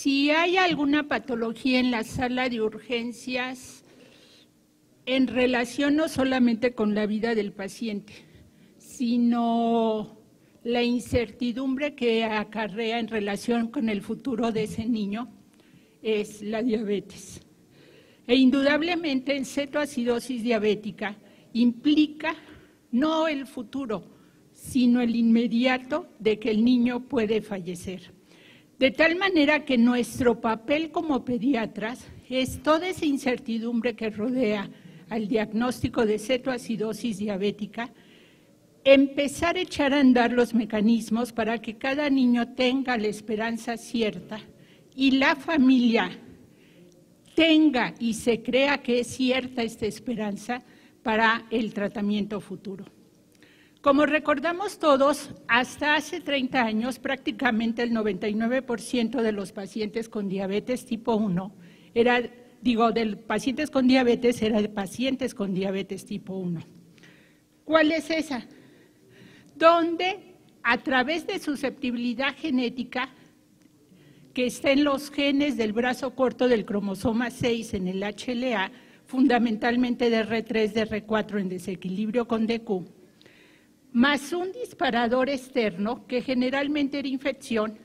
Si hay alguna patología en la sala de urgencias en relación no solamente con la vida del paciente, sino la incertidumbre que acarrea en relación con el futuro de ese niño, es la diabetes. E indudablemente en cetoacidosis diabética implica no el futuro, sino el inmediato de que el niño puede fallecer. De tal manera que nuestro papel como pediatras es toda esa incertidumbre que rodea al diagnóstico de cetoacidosis diabética, empezar a echar a andar los mecanismos para que cada niño tenga la esperanza cierta y la familia tenga y se crea que es cierta esta esperanza para el tratamiento futuro. Como recordamos todos, hasta hace 30 años prácticamente el 99% de los pacientes con diabetes tipo 1 de pacientes con diabetes eran pacientes con diabetes tipo 1. ¿Cuál es esa? Donde a través de susceptibilidad genética que está en los genes del brazo corto del cromosoma 6 en el HLA, fundamentalmente de R3, de R4 en desequilibrio con DQ, más un disparador externo, que generalmente era infección,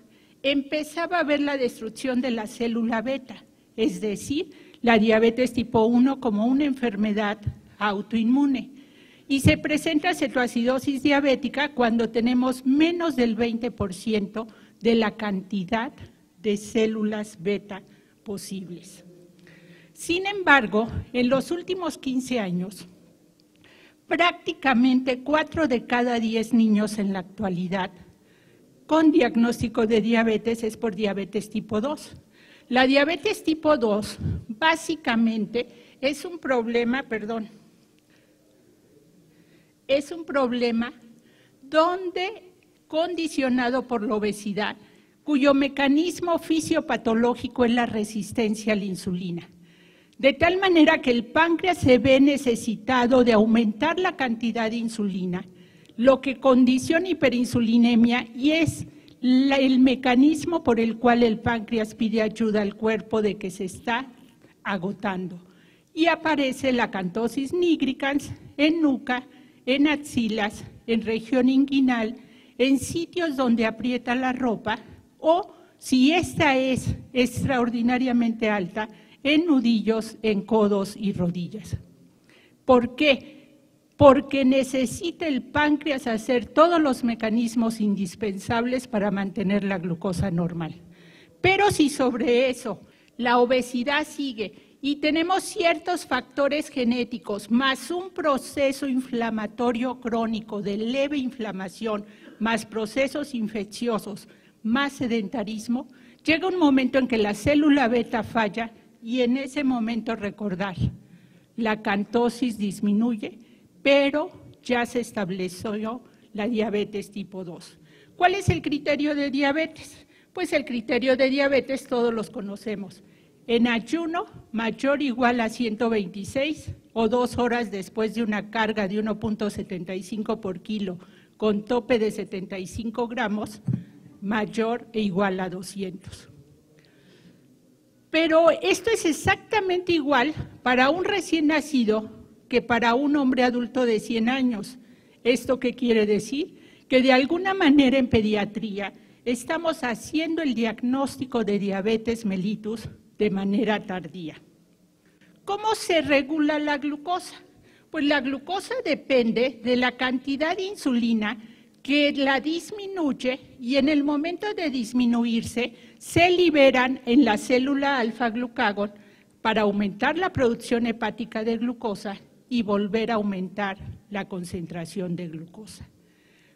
empezaba a haber la destrucción de la célula beta, es decir, la diabetes tipo 1 como una enfermedad autoinmune. Y se presenta cetoacidosis diabética cuando tenemos menos del 20% de la cantidad de células beta posibles. Sin embargo, en los últimos 15 años, prácticamente 4 de cada 10 niños en la actualidad con diagnóstico de diabetes es por diabetes tipo 2. La diabetes tipo 2 básicamente es un problema, donde condicionado por la obesidad, cuyo mecanismo fisiopatológico es la resistencia a la insulina. De tal manera que el páncreas se ve necesitado de aumentar la cantidad de insulina, lo que condiciona hiperinsulinemia y es el mecanismo por el cual el páncreas pide ayuda al cuerpo de que se está agotando. Y aparece la acantosis nigricans en nuca, en axilas, en región inguinal, en sitios donde aprieta la ropa o, si esta es extraordinariamente alta, en nudillos, en codos y rodillas. ¿Por qué? Porque necesita el páncreas hacer todos los mecanismos indispensables para mantener la glucosa normal. Pero si sobre eso la obesidad sigue y tenemos ciertos factores genéticos, más un proceso inflamatorio crónico de leve inflamación, más procesos infecciosos, más sedentarismo, llega un momento en que la célula beta falla y en ese momento recordar, la acantosis disminuye, pero ya se estableció la diabetes tipo 2. ¿Cuál es el criterio de diabetes? Pues el criterio de diabetes todos los conocemos. En ayuno, mayor o igual a 126 o 2 horas después de una carga de 1.75 por kilo con tope de 75 gramos, mayor e igual a 200. Pero esto es exactamente igual para un recién nacido que para un hombre adulto de 100 años. ¿Esto qué quiere decir? Que de alguna manera en pediatría estamos haciendo el diagnóstico de diabetes mellitus de manera tardía. ¿Cómo se regula la glucosa? Pues la glucosa depende de la cantidad de insulina que la disminuye y en el momento de disminuirse se liberan en la célula alfa-glucagón para aumentar la producción hepática de glucosa y volver a aumentar la concentración de glucosa.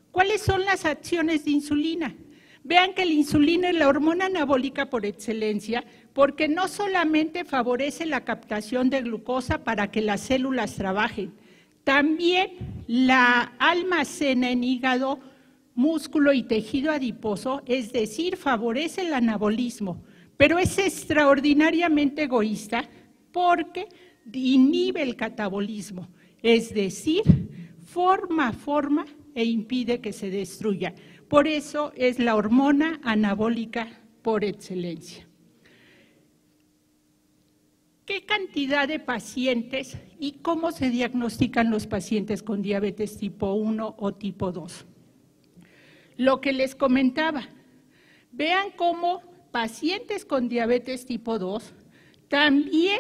¿Cuáles son las acciones de insulina? Vean que la insulina es la hormona anabólica por excelencia porque no solamente favorece la captación de glucosa para que las células trabajen, también la almacena en hígado, músculo y tejido adiposo, es decir, favorece el anabolismo, pero es extraordinariamente egoísta porque inhibe el catabolismo, es decir, forma e impide que se destruya. Por eso es la hormona anabólica por excelencia. ¿Qué cantidad de pacientes y cómo se diagnostican los pacientes con diabetes tipo 1 o tipo 2? Lo que les comentaba, vean cómo pacientes con diabetes tipo 2 también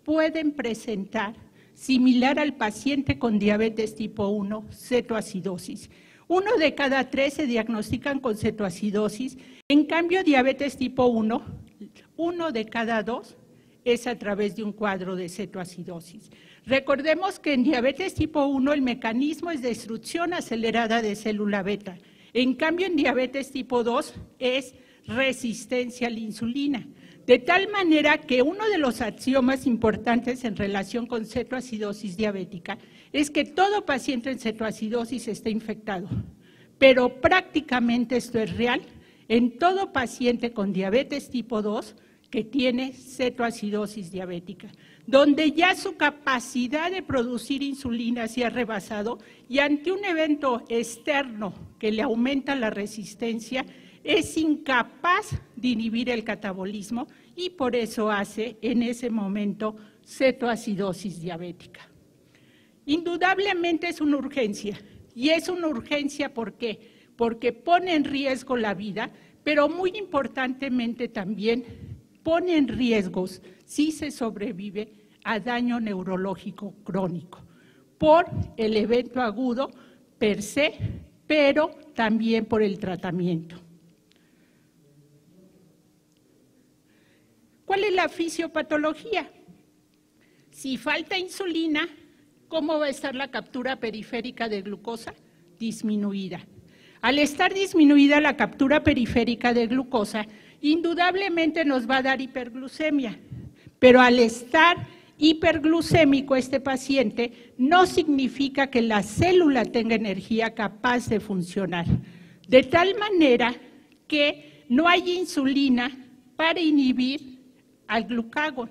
pueden presentar, similar al paciente con diabetes tipo 1, cetoacidosis. 1 de cada 3 se diagnostican con cetoacidosis, en cambio diabetes tipo 1, 1 de cada 2 es a través de un cuadro de cetoacidosis. Recordemos que en diabetes tipo 1 el mecanismo es destrucción acelerada de célula beta. En cambio, en diabetes tipo 2 es resistencia a la insulina. De tal manera que uno de los axiomas importantes en relación con cetoacidosis diabética es que todo paciente en cetoacidosis está infectado. Pero prácticamente esto es real en todo paciente con diabetes tipo 2 que tiene cetoacidosis diabética, donde ya su capacidad de producir insulina se ha rebasado y ante un evento externo que le aumenta la resistencia, es incapaz de inhibir el catabolismo y por eso hace en ese momento cetoacidosis diabética. Indudablemente es una urgencia, y es una urgencia ¿por qué? Porque pone en riesgo la vida, pero muy importantemente también pone en riesgos, si se sobrevive, a daño neurológico crónico, por el evento agudo per se, pero también por el tratamiento. ¿Cuál es la fisiopatología? Si falta insulina, ¿cómo va a estar la captura periférica de glucosa? Disminuida. Al estar disminuida la captura periférica de glucosa, indudablemente nos va a dar hiperglucemia, pero al estar hiperglucémico este paciente no significa que la célula tenga energía capaz de funcionar, de tal manera que no hay insulina para inhibir al glucagón.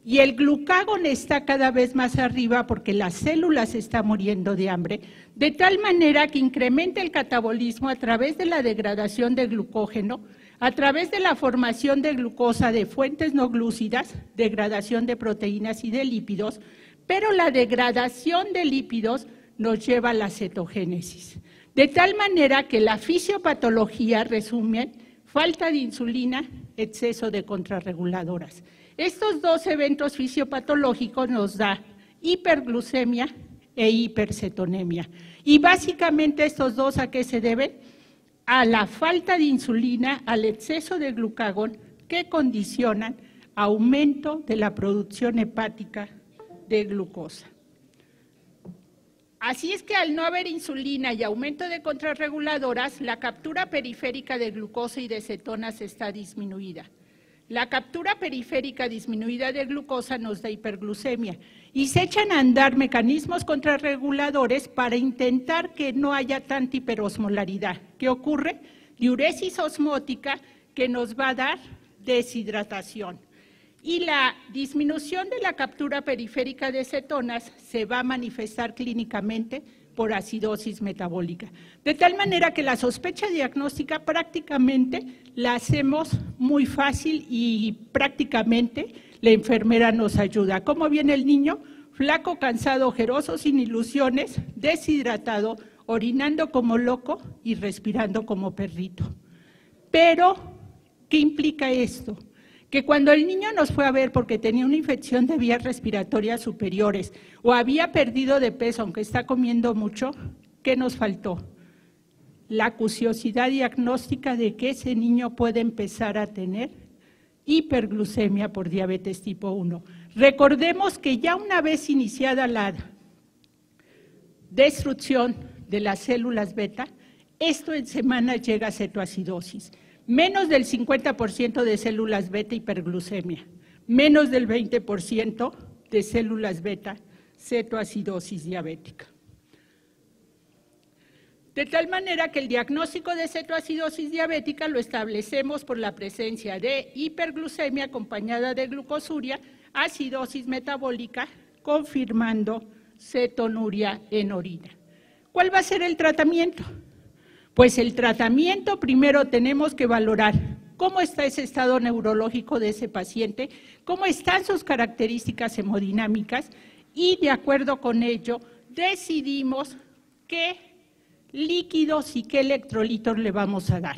Y el glucagón está cada vez más arriba porque la célula se está muriendo de hambre, de tal manera que incrementa el catabolismo a través de la degradación de glucógeno, a través de la formación de glucosa de fuentes no glúcidas, degradación de proteínas y de lípidos, pero la degradación de lípidos nos lleva a la cetogénesis. De tal manera que la fisiopatología resume falta de insulina, exceso de contrarreguladoras. Estos dos eventos fisiopatológicos nos da hiperglucemia e hipercetonemia. Y básicamente estos dos, ¿a qué se deben? A la falta de insulina, al exceso de glucagón que condicionan aumento de la producción hepática de glucosa. Así es que al no haber insulina y aumento de contrarreguladoras, la captura periférica de glucosa y de cetonas está disminuida. La captura periférica disminuida de glucosa nos da hiperglucemia y se echan a andar mecanismos contrarreguladores para intentar que no haya tanta hiperosmolaridad. ¿Qué ocurre? Diuresis osmótica que nos va a dar deshidratación. Y la disminución de la captura periférica de cetonas se va a manifestar clínicamente por acidosis metabólica. De tal manera que la sospecha diagnóstica prácticamente la hacemos muy fácil y prácticamente la enfermera nos ayuda. ¿Cómo viene el niño? Flaco, cansado, ojeroso, sin ilusiones, deshidratado, orinando como loco y respirando como perrito. Pero, ¿qué implica esto? Que cuando el niño nos fue a ver porque tenía una infección de vías respiratorias superiores o había perdido de peso, aunque está comiendo mucho, ¿qué nos faltó? La acuciosidad diagnóstica de que ese niño puede empezar a tener hiperglucemia por diabetes tipo 1. Recordemos que ya una vez iniciada la destrucción de las células beta, esto en semanas llega a cetoacidosis. Menos del 50% de células beta hiperglucemia, menos del 20% de células beta cetoacidosis diabética. De tal manera que el diagnóstico de cetoacidosis diabética lo establecemos por la presencia de hiperglucemia acompañada de glucosuria, acidosis metabólica, confirmando cetonuria en orina. ¿Cuál va a ser el tratamiento? Pues el tratamiento primero tenemos que valorar cómo está ese estado neurológico de ese paciente, cómo están sus características hemodinámicas y de acuerdo con ello decidimos qué líquidos y qué electrolitos le vamos a dar.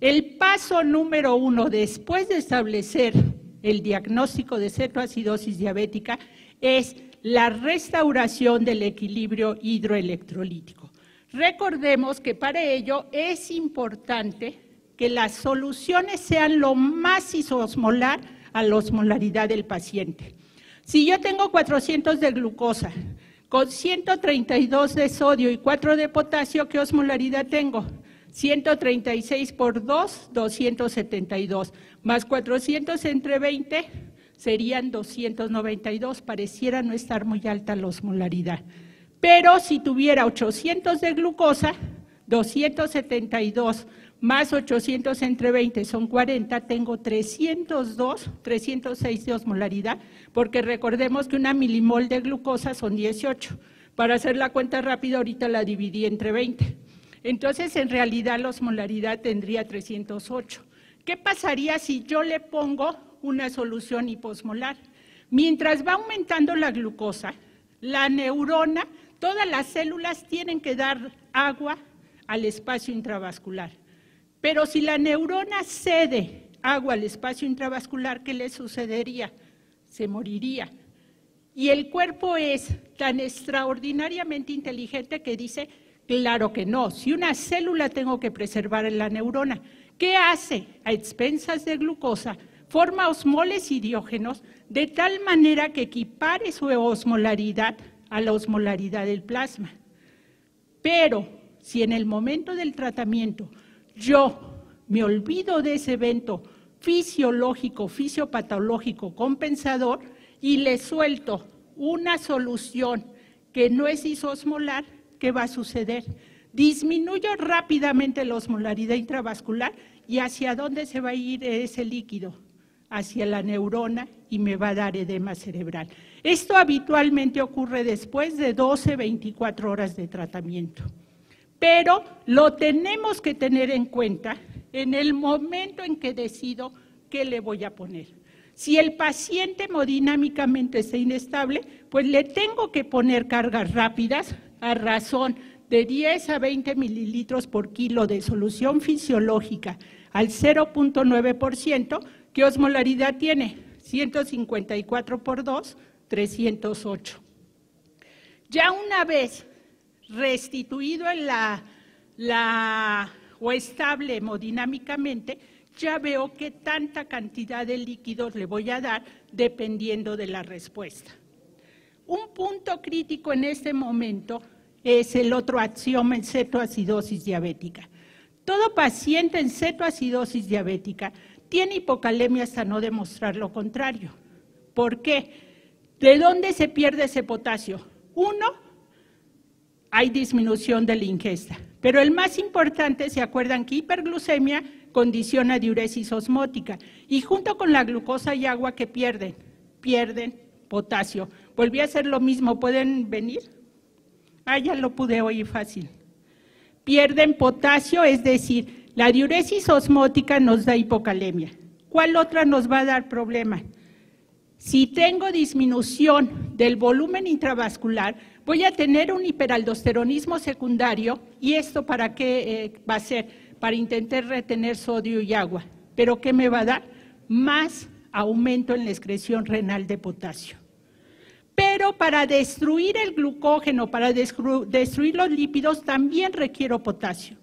El paso número 1 después de establecer el diagnóstico de cetoacidosis diabética es la restauración del equilibrio hidroelectrolítico. Recordemos que para ello es importante que las soluciones sean lo más isosmolar a la osmolaridad del paciente. Si yo tengo 400 de glucosa, con 132 de sodio y 4 de potasio, ¿qué osmolaridad tengo? 136 por 2, 272, más 400 entre 20, serían 292, pareciera no estar muy alta la osmolaridad. Pero si tuviera 800 de glucosa, 272 más 800 entre 20 son 40, tengo 306 de osmolaridad, porque recordemos que una milimol de glucosa son 18. Para hacer la cuenta rápida, ahorita la dividí entre 20. Entonces, en realidad, la osmolaridad tendría 308. ¿Qué pasaría si yo le pongo una solución hiposmolar? Mientras va aumentando la glucosa, la neurona, todas las células tienen que dar agua al espacio intravascular. Pero si la neurona cede agua al espacio intravascular, ¿qué le sucedería? Se moriría. Y el cuerpo es tan extraordinariamente inteligente que dice, claro que no, si una célula tengo que preservar en la neurona, ¿qué hace? A expensas de glucosa, forma osmoles y diógenos de tal manera que equipare su osmolaridad a la osmolaridad del plasma. Pero si en el momento del tratamiento yo me olvido de ese evento fisiológico, fisiopatológico compensador y le suelto una solución que no es isosmolar, ¿qué va a suceder? Disminuyo rápidamente la osmolaridad intravascular y ¿hacia dónde se va a ir ese líquido? Hacia la neurona y me va a dar edema cerebral. Esto habitualmente ocurre después de 12-24 horas de tratamiento. Pero lo tenemos que tener en cuenta en el momento en que decido qué le voy a poner. Si el paciente hemodinámicamente está inestable, pues le tengo que poner cargas rápidas a razón de 10 a 20 mililitros por kilo de solución fisiológica al 0.9%, ¿qué osmolaridad tiene? 154 por 2, 308. Ya una vez restituido en o estable hemodinámicamente, ya veo qué tanta cantidad de líquidos le voy a dar dependiendo de la respuesta. Un punto crítico en este momento es el otro axioma en cetoacidosis diabética. Todo paciente en cetoacidosis diabética tiene hipocalemia hasta no demostrar lo contrario. ¿Por qué? ¿De dónde se pierde ese potasio? Uno, hay disminución de la ingesta. Pero el más importante, ¿se acuerdan que hiperglucemia condiciona diuresis osmótica? Y junto con la glucosa y agua, ¿qué pierden? Pierden potasio. Volví a hacer lo mismo, ¿pueden venir? Ya lo pude oír fácil. Pierden potasio, es decir, la diuresis osmótica nos da hipocalemia. ¿Cuál otra nos va a dar problema? Si tengo disminución del volumen intravascular, voy a tener un hiperaldosteronismo secundario, ¿y esto para qué va a ser? Para intentar retener sodio y agua. ¿Pero qué me va a dar? Más aumento en la excreción renal de potasio. Pero para destruir el glucógeno, para destruir los lípidos, también requiero potasio.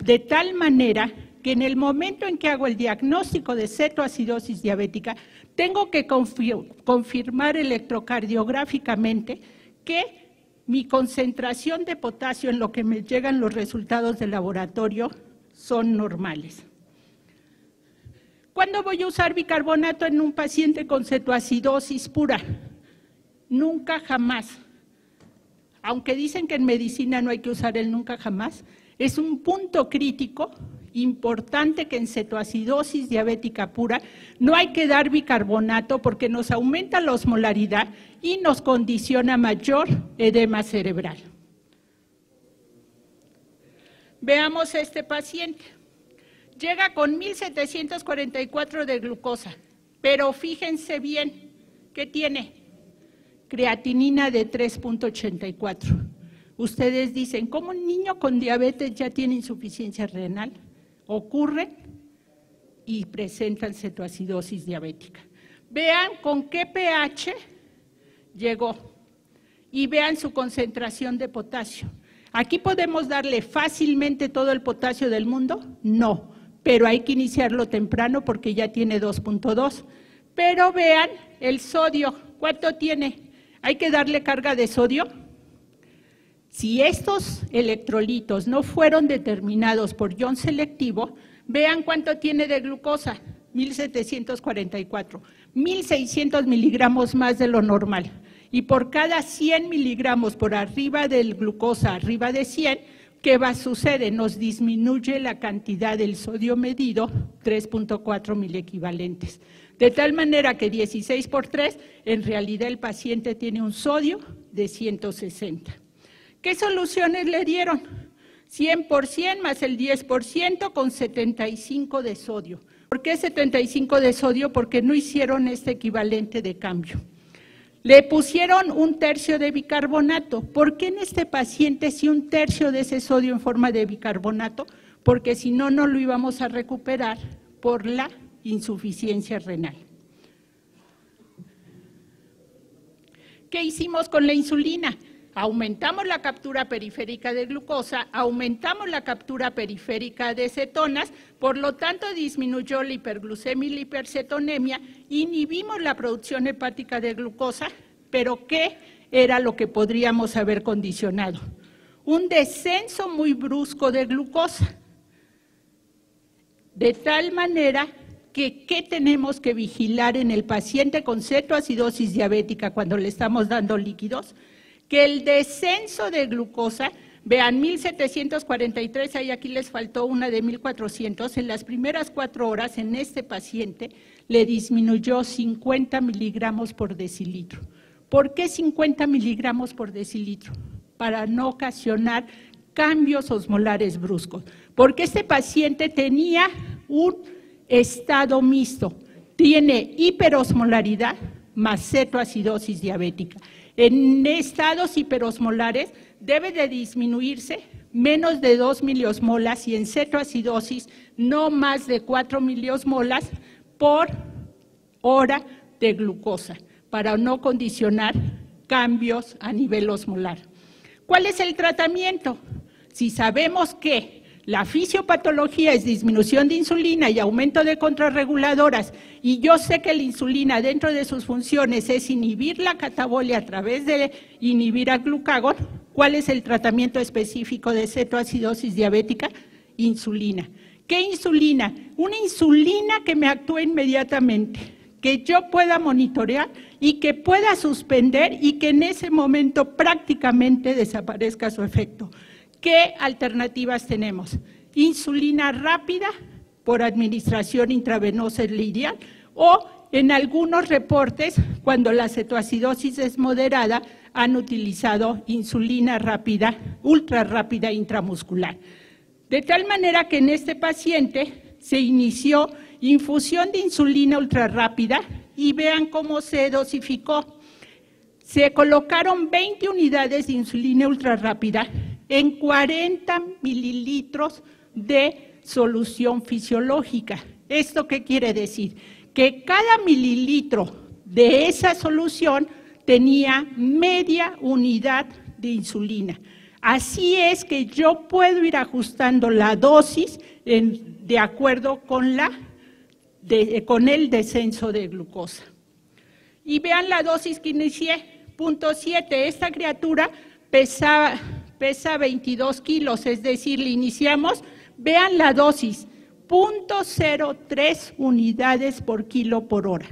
De tal manera que en el momento en que hago el diagnóstico de cetoacidosis diabética, tengo que confirmar electrocardiográficamente que mi concentración de potasio en lo que me llegan los resultados del laboratorio son normales. ¿Cuándo voy a usar bicarbonato en un paciente con cetoacidosis pura? Nunca jamás. Aunque dicen que en medicina no hay que usar el nunca jamás, es un punto crítico importante que en cetoacidosis diabética pura no hay que dar bicarbonato porque nos aumenta la osmolaridad y nos condiciona mayor edema cerebral. Veamos a este paciente. llega con 1744 de glucosa, pero fíjense bien, ¿qué tiene? Creatinina de 3.84. Ustedes dicen, ¿cómo un niño con diabetes ya tiene insuficiencia renal? Ocurren y presentan cetoacidosis diabética. Vean con qué pH llegó y vean su concentración de potasio. ¿Aquí podemos darle fácilmente todo el potasio del mundo? No, pero hay que iniciarlo temprano porque ya tiene 2.2. Pero vean el sodio, ¿cuánto tiene? ¿Hay que darle carga de sodio? Si estos electrolitos no fueron determinados por ion selectivo, vean cuánto tiene de glucosa, 1744, 1600 miligramos más de lo normal. Y por cada 100 miligramos por arriba del glucosa, arriba de 100, ¿qué va a suceder? Nos disminuye la cantidad del sodio medido, 3.4 miliequivalentes. De tal manera que 16 por 3, en realidad el paciente tiene un sodio de 160. ¿Qué soluciones le dieron? 100% más el 10% con 75 de sodio. ¿Por qué 75 de sodio? Porque no hicieron este equivalente de cambio. Le pusieron 1/3 de bicarbonato. ¿Por qué en este paciente sí 1/3 de ese sodio en forma de bicarbonato? Porque si no, no lo íbamos a recuperar por la insuficiencia renal. ¿Qué hicimos con la insulina? Aumentamos la captura periférica de glucosa, aumentamos la captura periférica de cetonas, por lo tanto disminuyó la hiperglucemia y la hipercetonemia, inhibimos la producción hepática de glucosa, pero ¿qué era lo que podríamos haber condicionado? Un descenso muy brusco de glucosa, de tal manera que ¿qué tenemos que vigilar en el paciente con cetoacidosis diabética cuando le estamos dando líquidos? Que el descenso de glucosa, vean 1743, ahí aquí les faltó una de 1400, en las primeras 4 horas en este paciente le disminuyó 50 miligramos por decilitro. ¿Por qué 50 miligramos por decilitro? Para no ocasionar cambios osmolares bruscos, porque este paciente tenía un estado mixto, tiene hiperosmolaridad más cetoacidosis diabética. En estados hiperosmolares debe de disminuirse menos de 2 miliosmolas y en cetoacidosis no más de 4 miliosmolas por hora de glucosa, para no condicionar cambios a nivel osmolar. ¿Cuál es el tratamiento? Si sabemos que la fisiopatología es disminución de insulina y aumento de contrarreguladoras, y yo sé que la insulina dentro de sus funciones es inhibir la catabolia a través de inhibir al glucagón, ¿cuál es el tratamiento específico de cetoacidosis diabética? Insulina. ¿Qué insulina? Una insulina que me actúe inmediatamente, que yo pueda monitorear y que pueda suspender y que en ese momento prácticamente desaparezca su efecto. ¿Qué alternativas tenemos? Insulina rápida por administración intravenosa lineal o en algunos reportes, cuando la cetoacidosis es moderada, han utilizado insulina rápida, ultra rápida intramuscular. De tal manera que en este paciente se inició infusión de insulina ultra rápida y vean cómo se dosificó. Se colocaron 20 unidades de insulina ultra rápida en 40 mililitros de solución fisiológica. ¿Esto qué quiere decir? Que cada mililitro de esa solución tenía media unidad de insulina. Así es que yo puedo ir ajustando la dosis de acuerdo con el descenso de glucosa. Y vean la dosis que inicié, 0.7. Esta criatura pesa 22 kilos, es decir, le iniciamos, vean la dosis, 0.03 unidades por kilo por hora.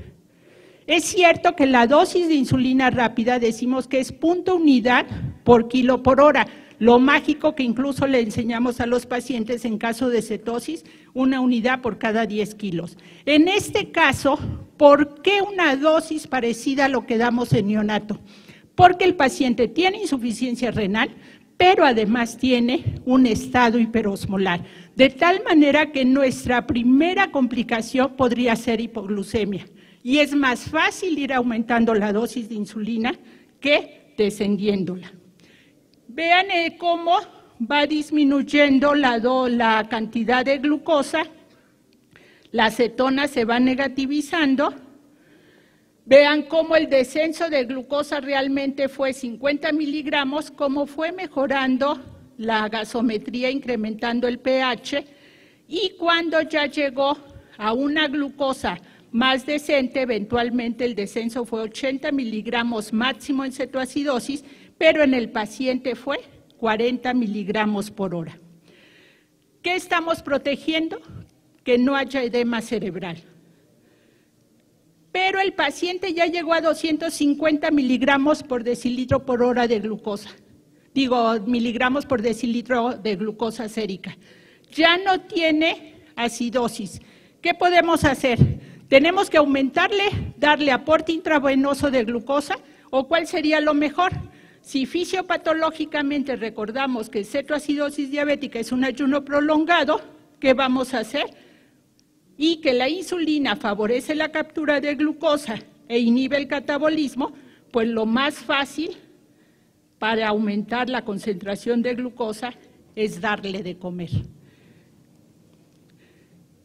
Es cierto que la dosis de insulina rápida decimos que es 0.1 unidad por kilo por hora. Lo mágico que incluso le enseñamos a los pacientes en caso de cetosis, 1 unidad por cada 10 kilos. En este caso, ¿por qué una dosis parecida a lo que damos en neonato? Porque el paciente tiene insuficiencia renal, pero además tiene un estado hiperosmolar. de tal manera que nuestra primera complicación podría ser hipoglucemia. Y es más fácil ir aumentando la dosis de insulina que descendiéndola. Vean cómo va disminuyendo la cantidad de glucosa, las cetonas se van negativizando. Vean cómo el descenso de glucosa realmente fue 50 miligramos, cómo fue mejorando la gasometría, incrementando el pH, y cuando ya llegó a una glucosa más decente, eventualmente el descenso fue 80 miligramos máximo en cetoacidosis, pero en el paciente fue 40 miligramos por hora. ¿Qué estamos protegiendo? Que no haya edema cerebral. Pero el paciente ya llegó a 250 miligramos por decilitro por hora de glucosa. Miligramos por decilitro de glucosa sérica. Ya no tiene acidosis. ¿Qué podemos hacer? ¿Tenemos que aumentarle, darle aporte intravenoso de glucosa? ¿O cuál sería lo mejor? Si fisiopatológicamente recordamos que cetoacidosis diabética es un ayuno prolongado, ¿qué vamos a hacer? Y que la insulina favorece la captura de glucosa e inhibe el catabolismo, pues lo más fácil para aumentar la concentración de glucosa es darle de comer.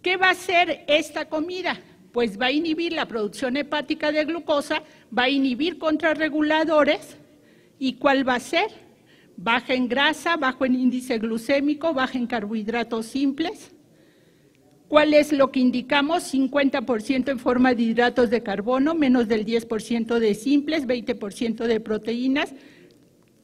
¿Qué va a hacer esta comida? Pues va a inhibir la producción hepática de glucosa, va a inhibir contrarreguladores. ¿Y cuál va a ser? Baja en grasa, bajo en índice glucémico, baja en carbohidratos simples. ¿Cuál es lo que indicamos? 50% en forma de hidratos de carbono, menos del 10% de simples, 20% de proteínas,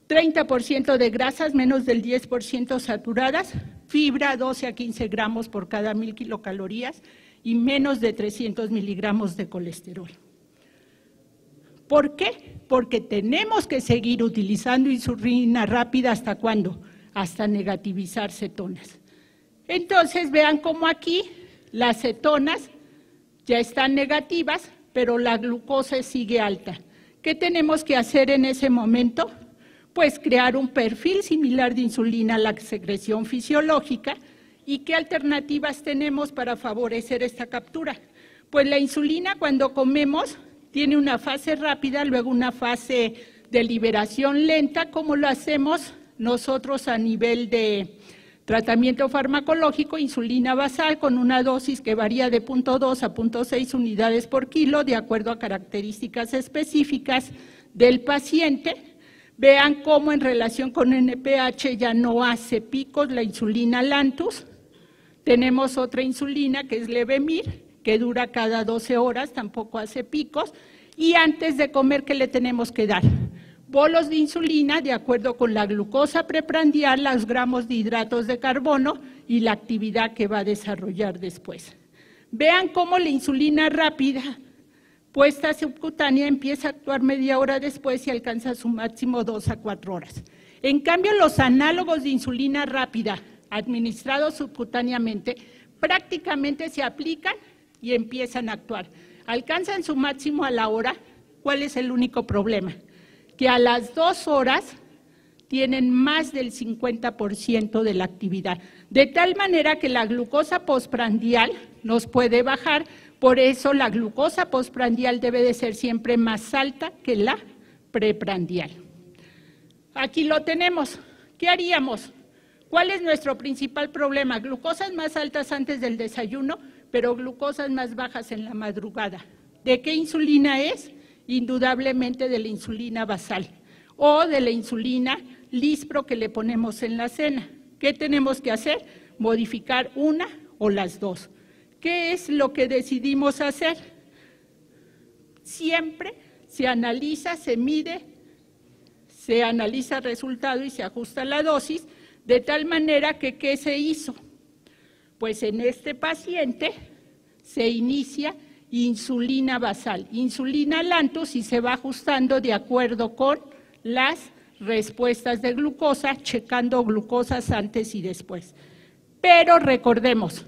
30% de grasas, menos del 10% saturadas, fibra 12 a 15 gramos por cada 1000 kilocalorías y menos de 300 miligramos de colesterol. ¿Por qué? Porque tenemos que seguir utilizando insulina rápida, ¿hasta cuándo? Hasta negativizar cetonas. Entonces, vean cómo aquí las cetonas ya están negativas, pero la glucosa sigue alta. ¿Qué tenemos que hacer en ese momento? Pues crear un perfil similar de insulina a la secreción fisiológica. ¿Y qué alternativas tenemos para favorecer esta captura? Pues la insulina, cuando comemos, tiene una fase rápida, luego una fase de liberación lenta, como lo hacemos nosotros a nivel de tratamiento farmacológico, insulina basal con una dosis que varía de 0.2 a 0.6 unidades por kilo, de acuerdo a características específicas del paciente. Vean cómo en relación con NPH ya no hace picos la insulina Lantus. Tenemos otra insulina que es Levemir, que dura cada 12 horas, tampoco hace picos. Y antes de comer, ¿qué le tenemos que dar? Bolos de insulina de acuerdo con la glucosa preprandial, los gramos de hidratos de carbono y la actividad que va a desarrollar después. Vean cómo la insulina rápida puesta subcutánea empieza a actuar media hora después y alcanza su máximo 2 a 4 horas. En cambio, los análogos de insulina rápida administrados subcutáneamente prácticamente se aplican y empiezan a actuar. Alcanzan su máximo a la hora. ¿Cuál es el único problema? Que a las 2 horas tienen más del 50% de la actividad, de tal manera que la glucosa postprandial nos puede bajar. Por eso la glucosa postprandial debe de ser siempre más alta que la preprandial. Aquí lo tenemos. ¿Qué haríamos? ¿Cuál es nuestro principal problema? Glucosas más altas antes del desayuno, pero glucosas más bajas en la madrugada. ¿De qué insulina es? Indudablemente de la insulina basal o de la insulina Lispro que le ponemos en la cena. ¿Qué tenemos que hacer? Modificar una o las dos. ¿Qué es lo que decidimos hacer? Siempre se analiza, se mide, se analiza el resultado y se ajusta la dosis, de tal manera que ¿qué se hizo? Pues en este paciente se inicia insulina basal, insulina Lantus, y se va ajustando de acuerdo con las respuestas de glucosa, checando glucosas antes y después. Pero recordemos,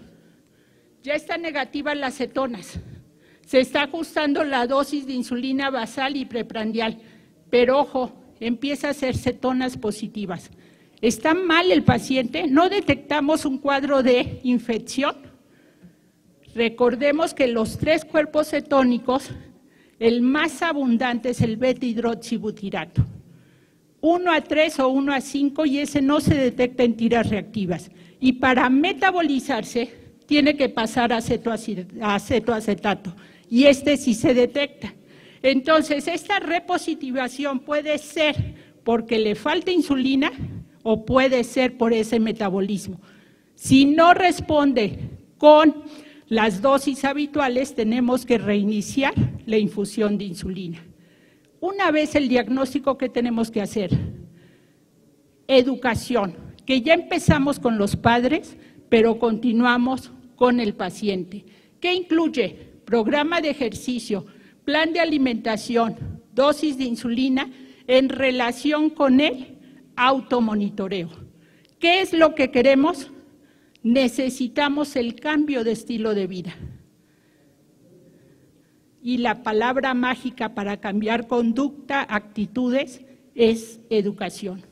ya están negativas las cetonas, se está ajustando la dosis de insulina basal y preprandial, pero ojo, empieza a ser cetonas positivas. ¿Está mal el paciente? ¿No detectamos un cuadro de infección? Recordemos que los 3 cuerpos cetónicos, el más abundante es el beta-hidroxibutirato. 1-3 o 1-5 y ese no se detecta en tiras reactivas. Y para metabolizarse tiene que pasar a acetoacetato y este sí se detecta. Entonces, esta repositivación puede ser porque le falta insulina o puede ser por ese metabolismo. Si no responde con las dosis habituales, tenemos que reiniciar la infusión de insulina. Una vez el diagnóstico, ¿qué tenemos que hacer? Educación, que ya empezamos con los padres, pero continuamos con el paciente. ¿Qué incluye? Programa de ejercicio, plan de alimentación, dosis de insulina en relación con el automonitoreo. ¿Qué es lo que queremos? Necesitamos el cambio de estilo de vida. Y la palabra mágica para cambiar conducta, actitudes, es educación.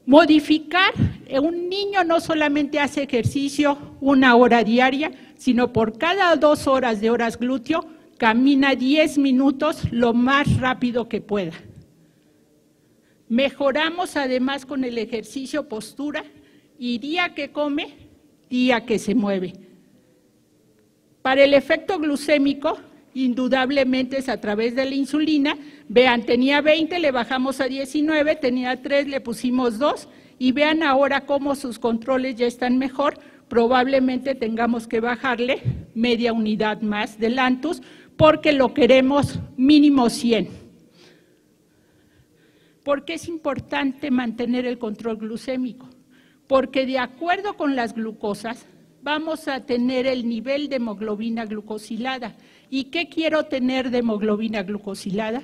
Modificar, un niño no solamente hace ejercicio 1 hora diaria, sino por cada 2 horas de horas glúteo, camina 10 minutos lo más rápido que pueda. Mejoramos además con el ejercicio postura y día que come, día que se mueve. Para el efecto glucémico, indudablemente es a través de la insulina. Vean, tenía 20, le bajamos a 19, tenía 3, le pusimos 2 y vean ahora cómo sus controles ya están mejor. Probablemente tengamos que bajarle media unidad más de Lantus porque lo queremos mínimo 100. ¿Por qué es importante mantener el control glucémico? Porque de acuerdo con las glucosas, vamos a tener el nivel de hemoglobina glucosilada. ¿Y qué quiero tener de hemoglobina glucosilada?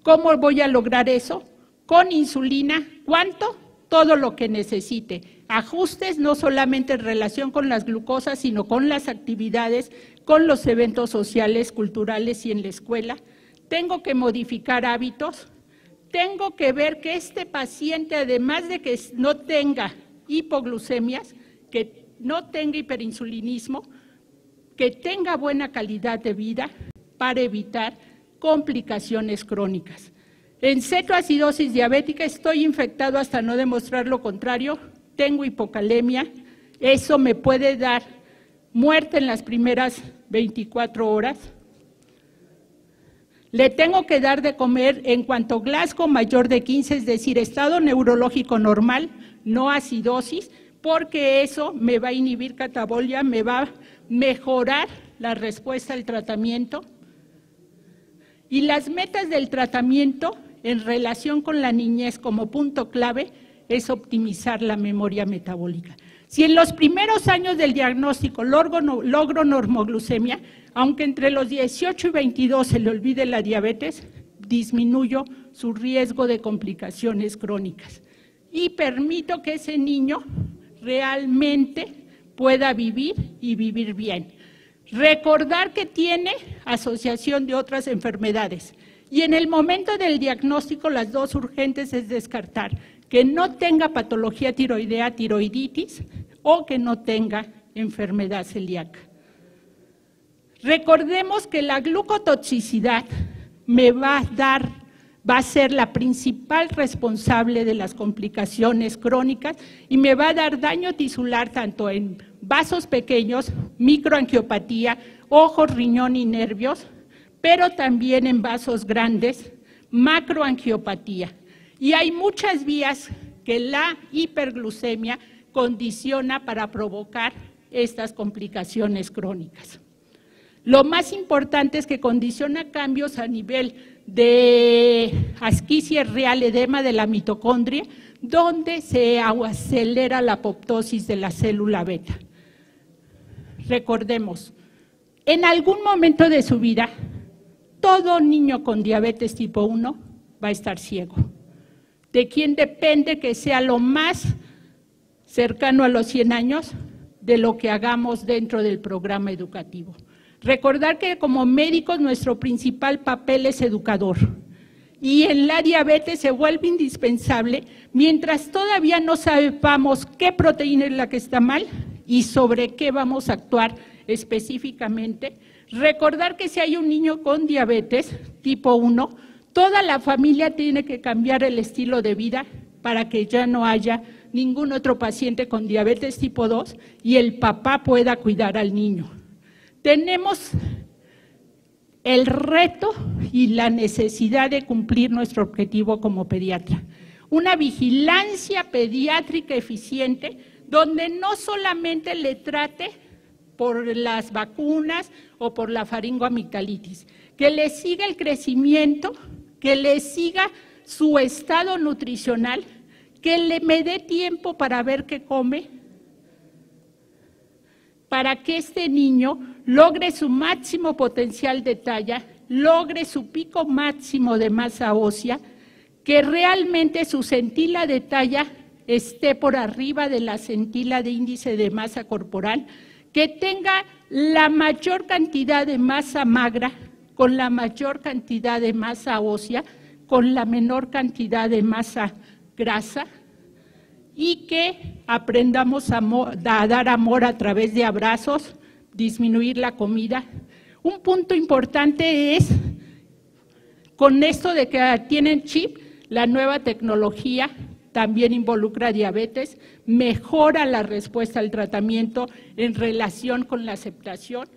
¿Cómo voy a lograr eso? Con insulina, ¿cuánto? Todo lo que necesite. Ajustes no solamente en relación con las glucosas, sino con las actividades, con los eventos sociales, culturales y en la escuela. Tengo que modificar hábitos. Tengo que ver que este paciente, además de que no tenga hipoglucemias, que no tenga hiperinsulinismo, que tenga buena calidad de vida para evitar complicaciones crónicas. En cetoacidosis diabética estoy infectado hasta no demostrar lo contrario, tengo hipocalemia, eso me puede dar muerte en las primeras 24 horas. Le tengo que dar de comer en cuanto Glasgow mayor de 15, es decir, estado neurológico normal, no acidosis, porque eso me va a inhibir catabolia, me va a mejorar la respuesta al tratamiento. Y las metas del tratamiento en relación con la niñez como punto clave es optimizar la memoria metabólica. Si en los primeros años del diagnóstico logro normoglucemia, aunque entre los 18 y 22 se le olvide la diabetes, disminuyo su riesgo de complicaciones crónicas y permito que ese niño realmente pueda vivir y vivir bien. Recordar que tiene asociación de otras enfermedades y en el momento del diagnóstico las 2 urgentes es descartar que no tenga patología tiroidea, tiroiditis o que no tenga enfermedad celíaca. Recordemos que la glucotoxicidad va a ser la principal responsable de las complicaciones crónicas y me va a dar daño tisular tanto en vasos pequeños, microangiopatía, ojos, riñón y nervios, pero también en vasos grandes, macroangiopatía. Y hay muchas vías que la hiperglucemia condiciona para provocar estas complicaciones crónicas. Lo más importante es que condiciona cambios a nivel de asquisia real, edema de la mitocondria, donde se acelera la apoptosis de la célula beta. Recordemos, en algún momento de su vida, todo niño con diabetes tipo 1 va a estar ciego. ¿De quién depende que sea lo más cercano a los 100 años? De lo que hagamos dentro del programa educativo. Recordar que como médicos nuestro principal papel es educador y en la diabetes se vuelve indispensable mientras todavía no sepamos qué proteína es la que está mal y sobre qué vamos a actuar específicamente. Recordar que si hay un niño con diabetes tipo 1, toda la familia tiene que cambiar el estilo de vida para que ya no haya ningún otro paciente con diabetes tipo 2 y el papá pueda cuidar al niño. Tenemos el reto y la necesidad de cumplir nuestro objetivo como pediatra. Una vigilancia pediátrica eficiente donde no solamente le trate por las vacunas o por la faringoamigdalitis, que le siga el crecimiento, que le siga su estado nutricional, que me dé tiempo para ver qué come, para que este niño logre su máximo potencial de talla, logre su pico máximo de masa ósea, que realmente su centila de talla esté por arriba de la centila de índice de masa corporal, que tenga la mayor cantidad de masa magra con la mayor cantidad de masa ósea, con la menor cantidad de masa grasa, y que aprendamos a dar amor a través de abrazos, disminuir la comida. Un punto importante es, con esto de que tienen chip, la nueva tecnología también involucra diabetes, mejora la respuesta al tratamiento en relación con la aceptación.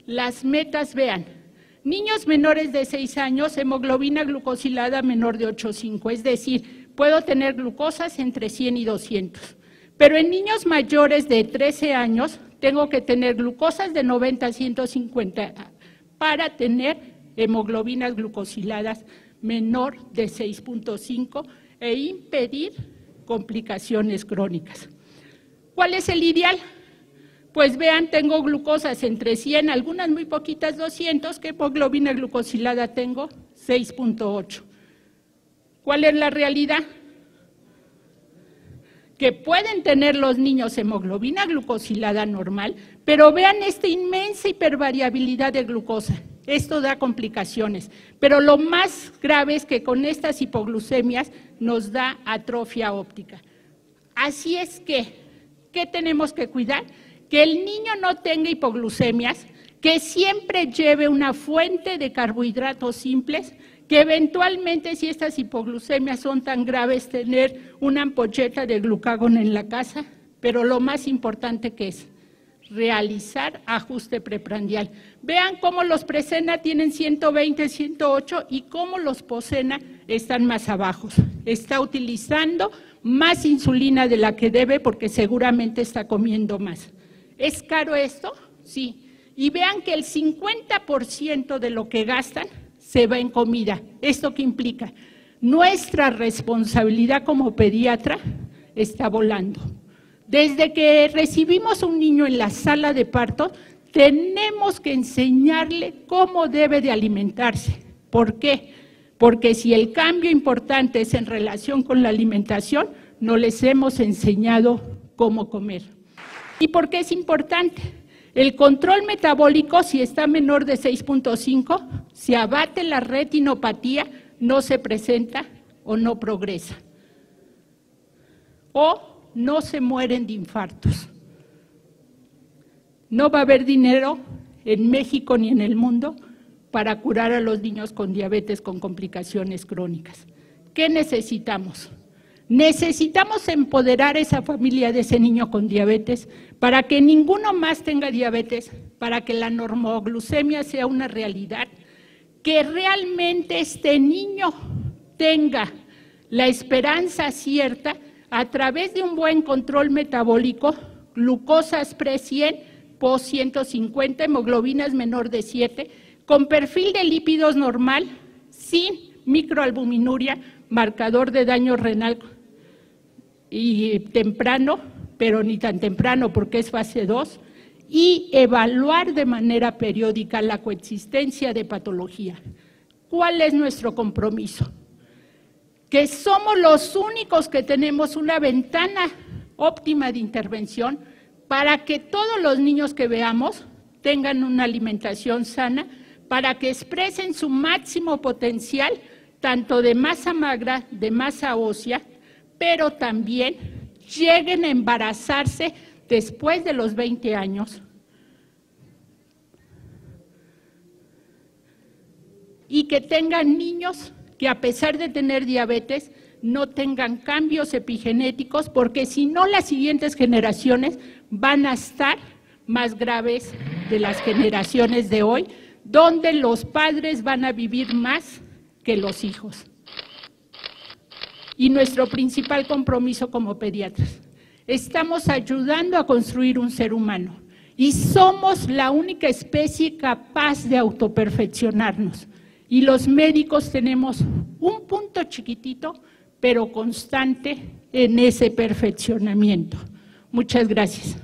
Las metas, vean, niños menores de 6 años, hemoglobina glucosilada menor de 8,5, es decir, puedo tener glucosas entre 100 y 200, pero en niños mayores de 13 años tengo que tener glucosas de 90 a 150 para tener hemoglobinas glucosiladas menor de 6,5 e impedir complicaciones crónicas. ¿Cuál es el ideal? Pues vean, tengo glucosas entre 100, algunas muy poquitas 200, ¿qué hemoglobina glucosilada tengo? 6,8. ¿Cuál es la realidad? Que pueden tener los niños hemoglobina glucosilada normal, pero vean esta inmensa hipervariabilidad de glucosa. Esto da complicaciones, pero lo más grave es que con estas hipoglucemias nos da atrofia óptica. Así es que, ¿qué tenemos que cuidar? Que el niño no tenga hipoglucemias, que siempre lleve una fuente de carbohidratos simples, que eventualmente, si estas hipoglucemias son tan graves, tener una ampolleta de glucagón en la casa, pero lo más importante que es realizar ajuste preprandial. Vean cómo los Presena tienen 120, 108 y cómo los Posena están más abajos. Está utilizando más insulina de la que debe porque seguramente está comiendo más. ¿Es caro esto? Sí. Y vean que el 50% de lo que gastan se va en comida. ¿Esto qué implica? Nuestra responsabilidad como pediatra está volando. Desde que recibimos un niño en la sala de parto, tenemos que enseñarle cómo debe de alimentarse. ¿Por qué? Porque si el cambio importante es en relación con la alimentación, no les hemos enseñado cómo comer. ¿Y por qué es importante? El control metabólico, si está menor de 6,5, se abate la retinopatía, no se presenta o no progresa. O no se mueren de infartos. No va a haber dinero en México ni en el mundo para curar a los niños con diabetes con complicaciones crónicas. ¿Qué necesitamos? Necesitamos empoderar a esa familia de ese niño con diabetes para que ninguno más tenga diabetes, para que la normoglucemia sea una realidad, que realmente este niño tenga la esperanza cierta a través de un buen control metabólico, glucosas pre-100, post-150, hemoglobinas menor de 7, con perfil de lípidos normal, sin microalbuminuria, marcador de daño renal y temprano, pero ni tan temprano porque es fase 2, y evaluar de manera periódica la coexistencia de patología. ¿Cuál es nuestro compromiso? Que somos los únicos que tenemos una ventana óptima de intervención para que todos los niños que veamos tengan una alimentación sana, para que expresen su máximo potencial tanto de masa magra, de masa ósea, pero también lleguen a embarazarse después de los 20 años y que tengan niños que a pesar de tener diabetes no tengan cambios epigenéticos, porque si no las siguientes generaciones van a estar más graves de las generaciones de hoy, donde los padres van a vivir más que los hijos. Y nuestro principal compromiso como pediatras, estamos ayudando a construir un ser humano y somos la única especie capaz de autoperfeccionarnos. Y los médicos tenemos un punto chiquitito, pero constante en ese perfeccionamiento. Muchas gracias.